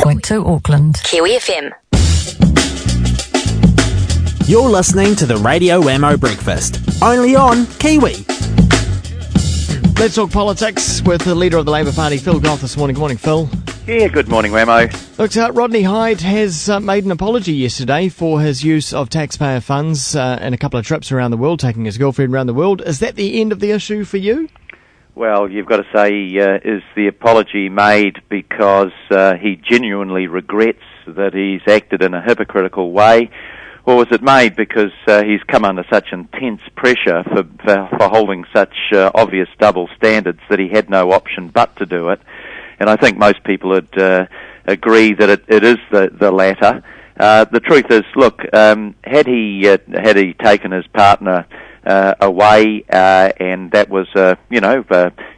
107.2 Auckland. Kiwi FM. You're listening to the Radio Wammo Breakfast, only on Kiwi. Let's talk politics with the leader of the Labour Party, Phil Goff, this morning. Good morning, Phil. Yeah, good morning, Wammo. Look, Rodney Hides has made an apology yesterday for his use of taxpayer funds in a couple of trips around the world, taking his girlfriend around the world. Is that the end of the issue for you? Well, you've got to say, is the apology made because he genuinely regrets that he's acted in a hypocritical way, or was it made because he's come under such intense pressure for holding such obvious double standards that he had no option but to do it? And I think most people would agree that it is the latter. The truth is, look, had he taken his partner away, and that was,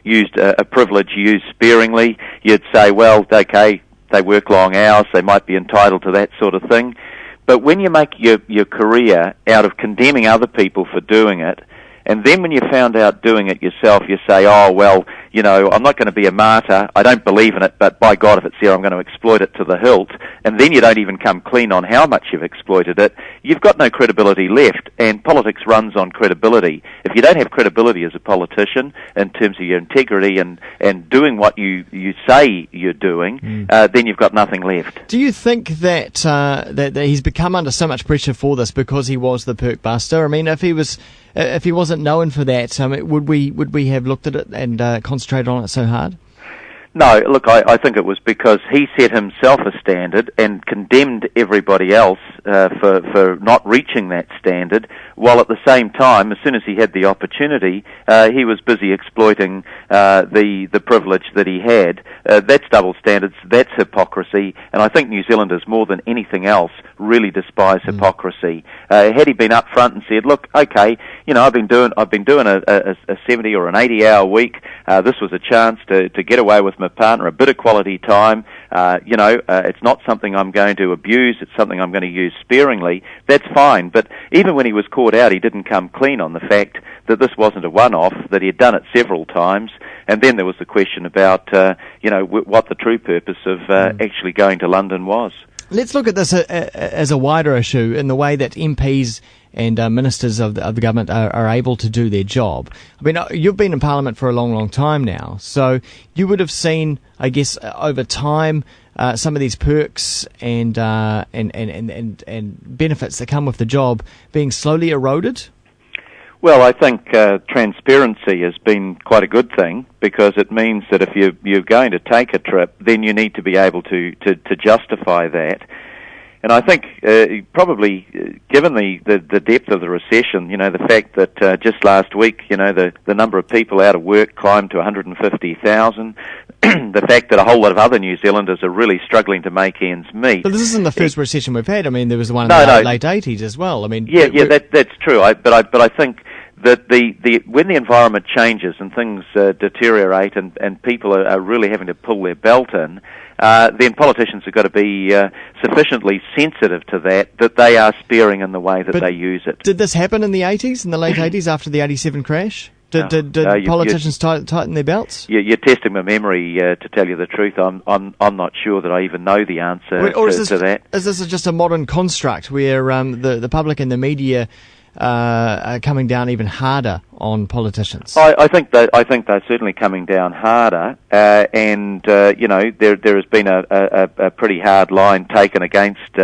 used a privilege used sparingly, you'd say, well, okay, they work long hours, they might be entitled to that sort of thing. But when you make your career out of condemning other people for doing it, and then when you found out doing it yourself, you say, oh, well, I'm not going to be a martyr. I don't believe in it, but by God, if it's there, I'm going to exploit it to the hilt. And then you don't even come clean on how much you've exploited it. You've got no credibility left, and politics runs on credibility. If you don't have credibility as a politician in terms of your integrity and doing what you say you're doing, then you've got nothing left. Do you think that that he's become under so much pressure for this because he was the perk buster? I mean, if he wasn't known for that, would we have looked at it and concentrated on it so hard? No, look, I think it was because he set himself a standard and condemned everybody else for not reaching that standard, while at the same time, as soon as he had the opportunity, he was busy exploiting the privilege that he had. That's double standards, that's hypocrisy, and I think New Zealanders, more than anything else, really despise hypocrisy. Had he been up front and said, look, okay, I've been doing a 70 or an 80-hour week, this was a chance to get away with my partner, a bit of quality time, it's not something I'm going to abuse, it's something I'm going to use sparingly, that's fine. But even when he was caught out, he didn't come clean on the fact that this wasn't a one-off, that he had done it several times, and then there was the question about, what the true purpose of actually going to London was. Let's look at this as a wider issue in the way that MPs and ministers of the government are able to do their job. I mean, you've been in Parliament for a long, long time now, so you would have seen, I guess, over time, some of these perks and benefits that come with the job being slowly eroded. Well, I think transparency has been quite a good thing, because it means that if you're going to take a trip, then you need to be able to justify that. And I think probably, given the depth of the recession, the fact that just last week, the number of people out of work climbed to 150,000, the fact that a whole lot of other New Zealanders are really struggling to make ends meet. But this isn't the first recession we've had. I mean, there was the one in the late 80s as well. I mean, that's true. But I think that when the environment changes and things deteriorate and people are really having to pull their belt in, then politicians have got to be sufficiently sensitive to that they are sparing in the way that they use it. Did this happen in the 80s, in the late 80s, after the 87 crash? Did politicians tighten their belts? You're testing my memory to tell you the truth. I'm not sure that I even know the answer to that. Is this just a modern construct where the public and the media are coming down even harder on politicians? I think they're certainly coming down harder, and there has been a pretty hard line taken against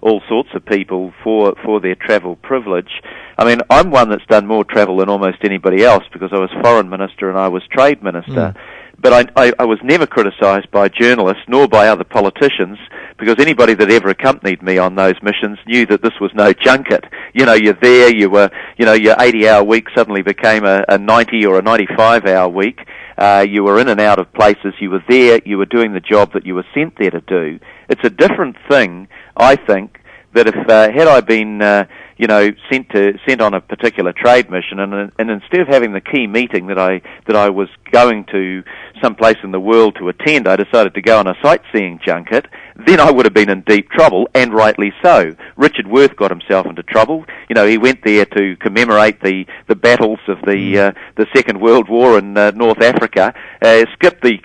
all sorts of people for their travel privilege. I mean, I'm one that's done more travel than almost anybody else because I was foreign minister and I was trade minister. But I was never criticised by journalists nor by other politicians, because anybody that ever accompanied me on those missions knew that this was no junket. You're there, your 80-hour week suddenly became a 90 or a 95-hour week. You were in and out of places, you were there, you were doing the job that you were sent there to do. It's a different thing, I think, that if had I been sent on a particular trade mission, and instead of having the key meeting that I was going to some place in the world to attend, I decided to go on a sightseeing junket, then I would have been in deep trouble, and rightly so. Richard Worth got himself into trouble. You know, he went there to commemorate the battles of the Second World War in North Africa, skipped the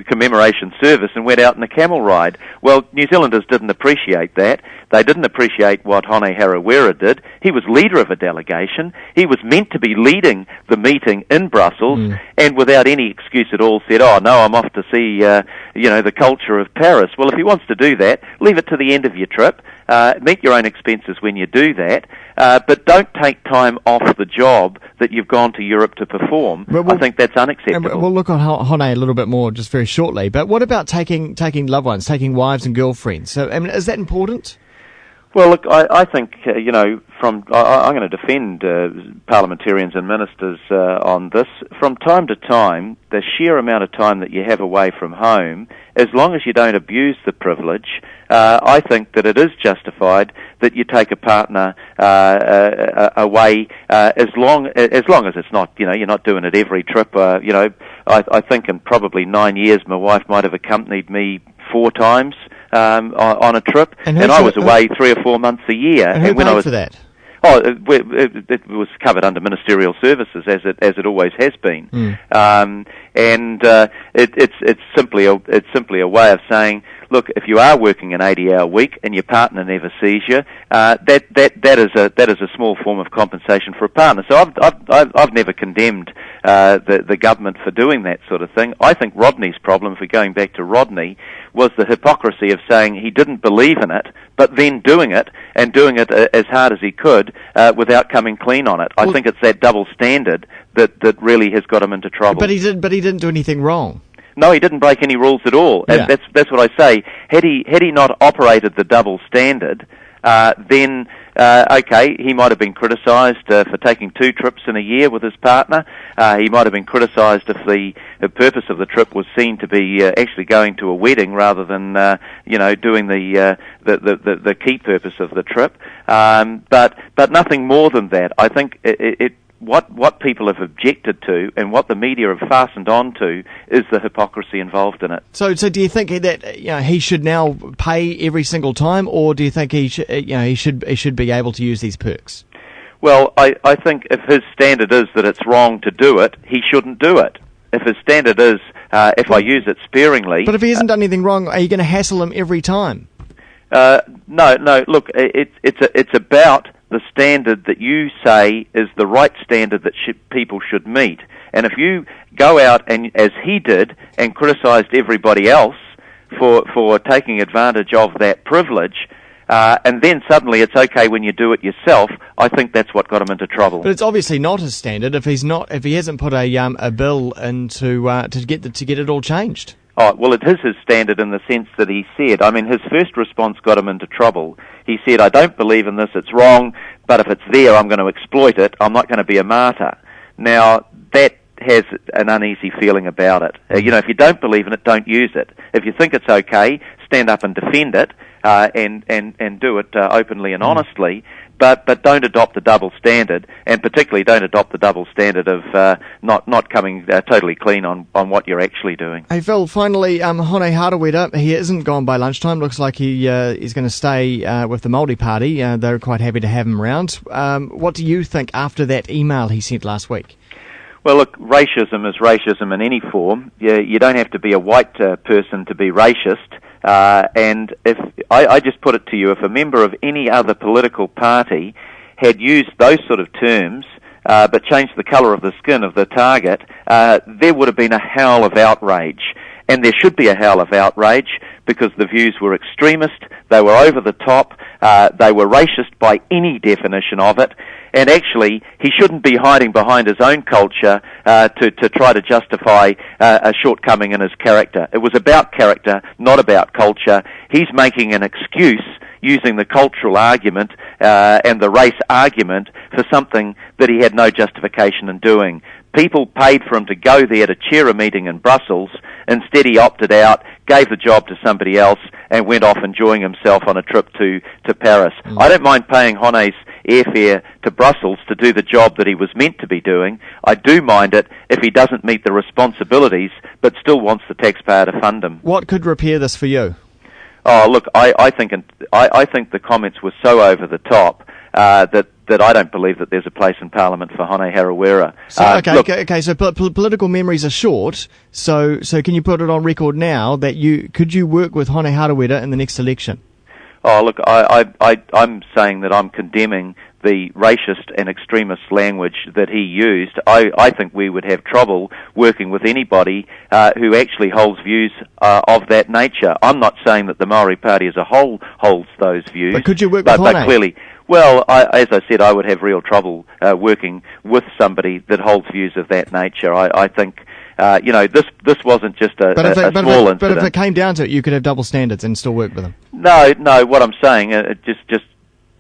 commemoration service and went out on a camel ride. Well, New Zealanders didn't appreciate that. They didn't appreciate what Honey Hara did. He was leader of a delegation. He was meant to be leading the meeting in Brussels, and without any excuse at all said, "Oh no, I'm off to see the culture of Paris." Well, if he wants to do that, leave it to the end of your trip. Meet your own expenses when you do that, but don't take time off the job that you've gone to Europe to perform. I think that's unacceptable. We'll look on Honey a little bit more just very shortly, but what about taking loved ones, taking wives and girlfriends? So, I mean, is that important? Well, look, I think, I'm going to defend parliamentarians and ministers on this. From time to time, the sheer amount of time that you have away from home, as long as you don't abuse the privilege, I think that it is justified that you take a partner away as long as it's not, you're not doing it every trip. I think in probably 9 years, my wife might have accompanied me 4 times. On a trip, and I was away 3 or 4 months a year. And who paid for that? Oh, it was covered under ministerial services, as it always has been. It's simply a way of saying, look, if you are working an 80-hour week and your partner never sees you, that is a small form of compensation for a partner. So I've never condemned the government for doing that sort of thing. I think Rodney's problem, if we're going back to Rodney, was the hypocrisy of saying he didn't believe in it, but then doing it and doing it as hard as he could without coming clean on it. I think it's that double standard that really has got him into trouble. But he didn't do anything wrong. No, he didn't break any rules at all. And that's what I say. Had he not operated the double standard, then he might have been criticised for taking 2 trips in a year with his partner. He might have been criticised if the purpose of the trip was seen to be actually going to a wedding rather than doing the key purpose of the trip. But nothing more than that. I think what people have objected to and what the media have fastened onto is the hypocrisy involved in it. So do you think that he should now pay every single time, or do you think he should be able to use these perks? Well, I think if his standard is that it's wrong to do it, he shouldn't do it. If his standard is if I use it sparingly. But if he hasn't done anything wrong, are you going to hassle him every time? No. Look, it's about the standard that you say is the right standard that people should meet. And if you go out and, as he did, and criticised everybody else for taking advantage of that privilege, and then suddenly it's okay when you do it yourself, I think that's what got him into trouble. But it's obviously not his standard if he hasn't put a bill in to get it all changed. Oh, well, it is his standard in the sense that he said, his first response got him into trouble. He said, I don't believe in this, it's wrong, but if it's there, I'm going to exploit it, I'm not going to be a martyr. Now, that has an uneasy feeling about it. If you don't believe in it, don't use it. If you think it's okay, stand up and defend it, and do it openly and honestly, but don't adopt the double standard, and particularly don't adopt the double standard of not coming totally clean on what you're actually doing. Hey Phil, finally, Honey Hara, he isn't gone by lunchtime. Looks like he is going to stay with the Māori Party. They're quite happy to have him around. What do you think after that email he sent last week? Well, look, racism is racism in any form. You don't have to be a white person to be racist. And if I just put it to you, if a member of any other political party had used those sort of terms, but changed the colour of the skin of the target, there would have been a howl of outrage. And there should be a howl of outrage because the views were extremist, they were over the top, they were racist by any definition of it. And actually, he shouldn't be hiding behind his own culture to try to justify a shortcoming in his character. It was about character, not about culture. He's making an excuse using the cultural argument and the race argument for something that he had no justification in doing. People paid for him to go there to chair a meeting in Brussels. Instead, he opted out, gave the job to somebody else, and went off enjoying himself on a trip to Paris. I don't mind paying Honey's airfare to Brussels to do the job that he was meant to be doing. I do mind it if he doesn't meet the responsibilities, but still wants the taxpayer to fund him. What could repair this for you? Oh, look, I think the comments were so over the top that I don't believe that there's a place in Parliament for Honey Hara. So political memories are short. So can you put it on record now that could you work with Honey Hara in the next election? Oh, look, I'm saying that I'm condemning the racist and extremist language that he used. I think we would have trouble working with anybody who actually holds views of that nature. I'm not saying that the Maori Party as a whole holds those views. But could you work with Honey? But clearly, well, as I said, I would have real trouble working with somebody that holds views of that nature. I think, this wasn't just a small incident. But if it came down to it, you could have double standards and still work with them. No, what I'm saying, just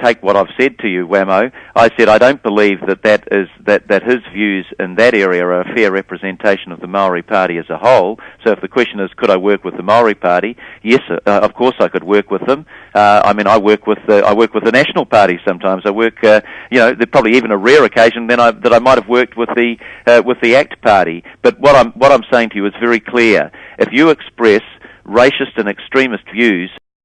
take what I've said to you, Wammo. I said I don't believe that his views in that area are a fair representation of the Maori Party as a whole. So if the question is, could I work with the Maori Party? Yes, of course I could work with them. I work with the National Party sometimes. I work, there's probably even a rare occasion that I might have worked with the ACT Party. But what I'm saying to you is very clear. If you express racist and extremist views